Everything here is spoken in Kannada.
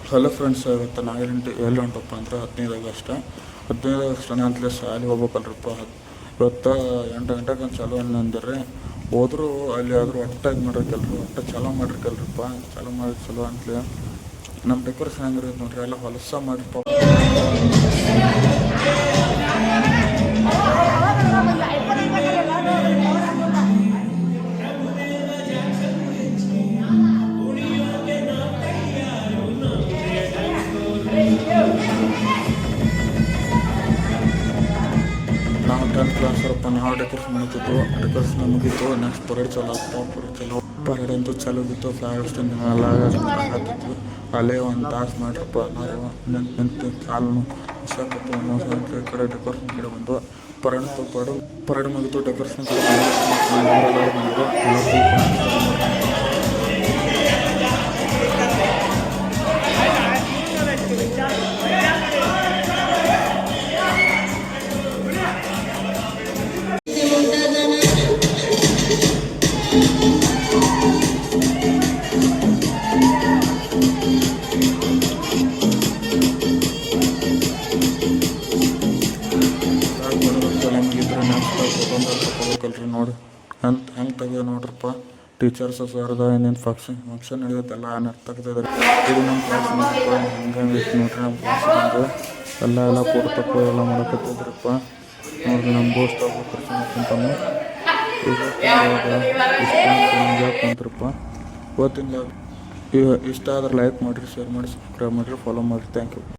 ಹಲೋ ಫ್ರೆಂಡ್ಸ್, ಇವತ್ತು ನಾವು ಎಲ್ಲಿ ಹೊಂಟಪ್ಪ ಅಂದ್ರೆ 15 ಆಗಸ್ಟ್ ಅಂತಲೇ ಶಾಲೆಗೆ ಹೋಗ್ಬೇಕಲ್ರಿಪ್ಪ. ಇವತ್ತು 8 ಗಂಟೆಗೆ ಒಂದು ಚಾಲೂ ಅಂದಿರಿ. ಹೋದ್ರು ಅಲ್ಲಿ ಆದರೂ ಒಟ್ಟಾಗಿ ಮಾಡಿರ್ಕಲ್ರಿ, ಚಾಲೂ ಮಾಡಿರ್ಕಲ್ರಿಪ್ಪ. ಚಾಲೂ ಮಾಡಿ ಚಲೋ ಅಂತಲೇ ನಮ್ಮ ಡೆಕೋರೇಷನ್ ಹೆಂಗಿರುತ್ತೆ ನೋಡ್ರಿ, ಎಲ್ಲ ಹೊಲಸ ಮಾಡಿರ್ಪ. ನಾವು 10th ಕ್ಲಾಸ್ ನಾವು ಡೆಕೋರೇಷನ್ ಡೆಕೋರೇಷನ್ ಮುಗೀತು. ನೆಕ್ಸ್ಟ್ ಪರೇಡ್ ಚಲೋ ಆಗ್ತಾವ. ಪರೇಡ್ ಅಂತೂ ಚಲೋ ಬಿತ್ತು. ಫ್ಲವರ್ಸ್ ಎಲ್ಲ ಆಗ್ತಿತ್ತು. ಅಲ್ಲೇ ಒಂದು ತಾಸು ಮಾಡ್ರಪ್ಪ. ನಾವು ನಿಂತು ಕಾಲನ್ನು ಈ ಕಡೆ ಡೆಕೋರೇಷನ್ ಕಡೆ ಬಂದು ಪರೇಡ್ ಮುಗಿತು. ಡೆಕೋರೇಷನ್ ಕಡೆ ಬಂದರು. ತಗೋಬೇಕಲ್ರಿ ನೋಡಿ ಹೆಂಗೆ ತೆಗೆದ ನೋಡ್ರಪ್ಪ. ಟೀಚರ್ಸ್ ಸರ್ದ ಏನೇನು ಫಂಕ್ಷನ್ ನಡೆಯುತ್ತಲ್ಲ ತೆಗ್ದಿದ್ದಾರೆ. ಇದು ನಮ್ಮ ಕ್ಲಾಸ್ ಹಂಗೆ ಇತ್ತು ನೋಡ್ರಿ. ನಮ್ಮ ಕ್ಲಾಸ್ ಬಂದು ಎಲ್ಲ ಫೋಟೋ ತಕ್ಕೋ ಎಲ್ಲ ಮಾಡಕತ್ತಿದ್ರಪ್ಪ. ನೋಡ್ರಿ ನಮ್ಮ ದೋಸ್ತ ಕುಂತಾನು ಕುಂತ್ರಪ್ಪ. ಇವತ್ತಿನ ಇಷ್ಟ ಆದ್ರೆ ಲೈಕ್ ಮಾಡಿರಿ, ಶೇರ್ ಮಾಡಿ, ಸಬ್ಸ್ಕ್ರೈಬ್ ಮಾಡಿರಿ, ಫಾಲೋ ಮಾಡಿರಿ. Thank you.